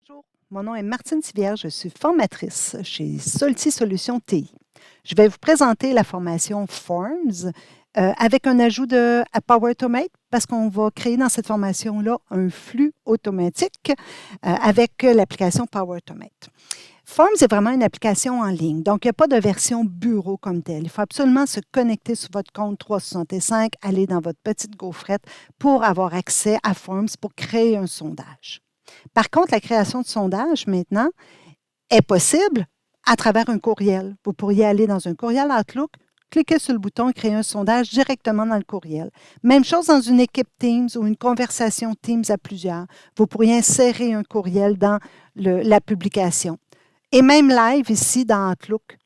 Bonjour, mon nom est Martine Thivière, je suis formatrice chez Solti Solutions TI. Je vais vous présenter la formation Forms avec un ajout à Power Automate parce qu'on va créer dans cette formation-là un flux automatique avec l'application Power Automate. Forms est vraiment une application en ligne, donc il n'y a pas de version bureau comme telle. Il faut absolument se connecter sur votre compte 365, aller dans votre petite gaufrette pour avoir accès à Forms pour créer un sondage. Par contre, la création de sondages, maintenant, est possible à travers un courriel. Vous pourriez aller dans un courriel Outlook, cliquer sur le bouton et créer un sondage directement dans le courriel. Même chose dans une équipe Teams ou une conversation Teams à plusieurs. Vous pourriez insérer un courriel dans la publication. Et même live ici dans Outlook,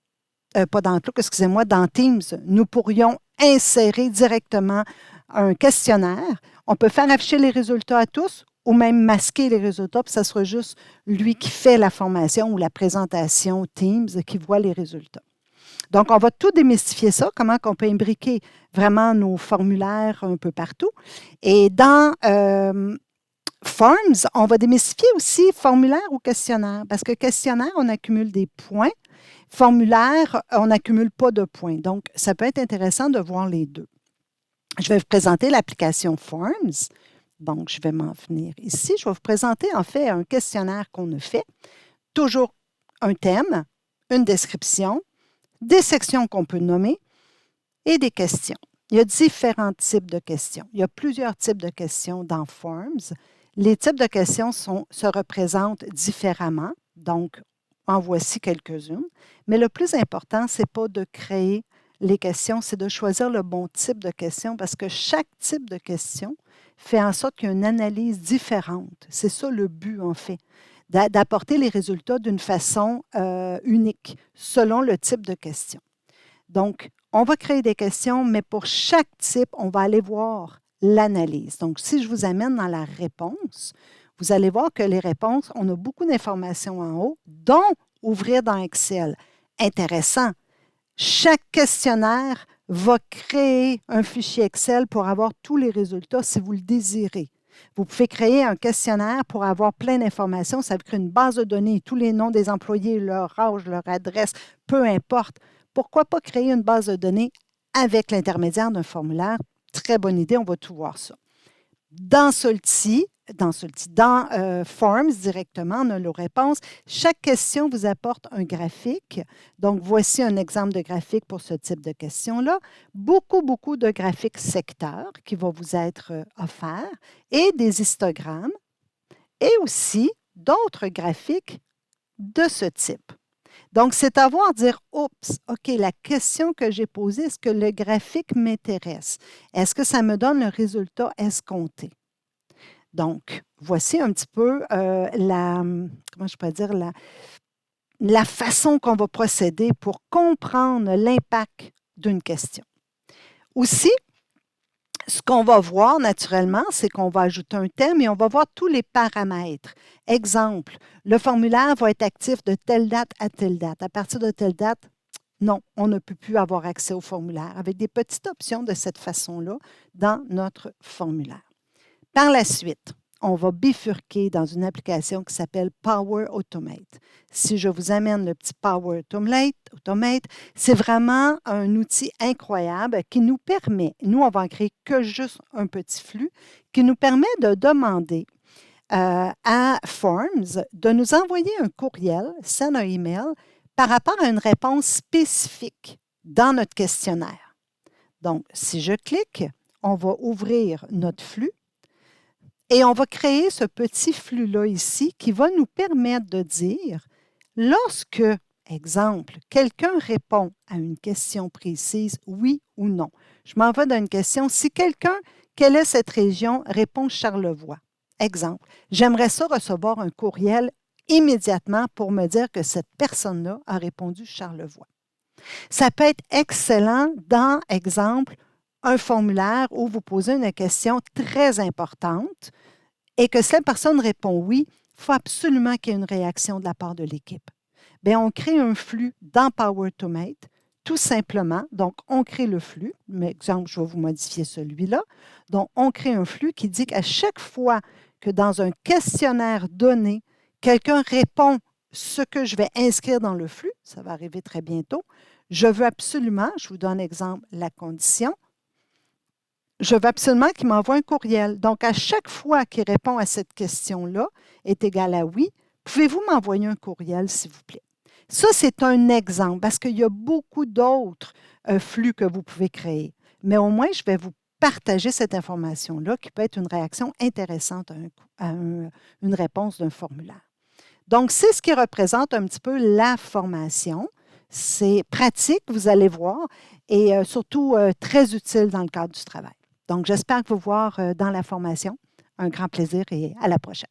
pas dans Outlook, excusez-moi, dans Teams, nous pourrions insérer directement un questionnaire. On peut faire afficher les résultats à tous ou même masquer les résultats, puis ça sera juste lui qui fait la formation ou la présentation Teams qui voit les résultats. Donc, on va tout démystifier ça, comment on peut imbriquer vraiment nos formulaires un peu partout. Et dans Forms, on va démystifier aussi formulaire ou questionnaire, parce que questionnaire, on accumule des points. Formulaire, on n'accumule pas de points. Donc, ça peut être intéressant de voir les deux. Je vais vous présenter l'application Forms. Donc, je vais m'en venir ici. Je vais vous présenter en fait un questionnaire qu'on a fait. Toujours un thème, une description, des sections qu'on peut nommer et des questions. Il y a différents types de questions. Il y a plusieurs types de questions dans Forms. Les types de questions se représentent différemment. Donc, en voici quelques-unes. Mais le plus important, ce n'est pas de créer les questions, c'est de choisir le bon type de question parce que chaque type de question fait en sorte qu'il y a une analyse différente. C'est ça le but, en fait, d'apporter les résultats d'une façon unique, selon le type de question. Donc, on va créer des questions, mais pour chaque type, on va aller voir l'analyse. Donc, si je vous amène dans la réponse, vous allez voir que les réponses, on a beaucoup d'informations en haut, dont ouvrir dans Excel. Intéressant. Chaque questionnaire va créer un fichier Excel pour avoir tous les résultats si vous le désirez. Vous pouvez créer un questionnaire pour avoir plein d'informations. Ça vous crée une base de données, tous les noms des employés, leur âge, leur adresse, peu importe. Pourquoi pas créer une base de données avec l'intermédiaire d'un formulaire? Très bonne idée, on va tout voir ça. Dans Forms directement, on a nos réponses. Chaque question vous apporte un graphique. Donc, voici un exemple de graphique pour ce type de question-là. Beaucoup de graphiques secteurs qui vont vous être offerts et des histogrammes et aussi d'autres graphiques de ce type. Donc, c'est à voir dire, oups, OK, la question que j'ai posée, est-ce que le graphique m'intéresse? Est-ce que ça me donne le résultat escompté? Donc, voici un petit peu comment je pourrais dire, la façon qu'on va procéder pour comprendre l'impact d'une question. Aussi, ce qu'on va voir naturellement, c'est qu'on va ajouter un thème et on va voir tous les paramètres. Exemple, le formulaire va être actif de telle date à telle date. À partir de telle date, non, on ne peut plus avoir accès au formulaire avec des petites options de cette façon-là dans notre formulaire. Par la suite, on va bifurquer dans une application qui s'appelle Power Automate. Si je vous amène le petit Power Automate, c'est vraiment un outil incroyable qui nous permet, nous on va en créer que juste un petit flux, qui nous permet de demander à Forms de nous envoyer un courriel, send un email, par rapport à une réponse spécifique dans notre questionnaire. Donc, si je clique, on va ouvrir notre flux. Et on va créer ce petit flux-là ici qui va nous permettre de dire, lorsque, exemple, quelqu'un répond à une question précise, oui ou non. Je m'en vais dans une question. Si quelqu'un, quelle est cette région, répond Charlevoix. Exemple, j'aimerais ça recevoir un courriel immédiatement pour me dire que cette personne-là a répondu Charlevoix. Ça peut être excellent dans, exemple, un formulaire où vous posez une question très importante et que cette personne répond oui, il faut absolument qu'il y ait une réaction de la part de l'équipe. Bien, on crée un flux dans Power Automate, tout simplement. Donc, on crée le flux. Mais, exemple, je vais vous modifier celui-là. Donc, on crée un flux qui dit qu'à chaque fois que dans un questionnaire donné, Quelqu'un répond ce que je vais inscrire dans le flux, ça va arriver très bientôt. Je veux absolument, je vous donne exemple, la condition. Je veux absolument qu'il m'envoie un courriel. Donc, à chaque fois qu'il répond à cette question-là est égal à oui, pouvez-vous m'envoyer un courriel, s'il vous plaît? Ça, c'est un exemple parce qu'il y a beaucoup d'autres flux que vous pouvez créer. Mais au moins, je vais vous partager cette information-là qui peut être une réaction intéressante une réponse d'un formulaire. Donc, c'est ce qui représente un petit peu la formation. C'est pratique, vous allez voir, et surtout très utile dans le cadre du travail. Donc, j'espère vous voir dans la formation. Un grand plaisir et à la prochaine.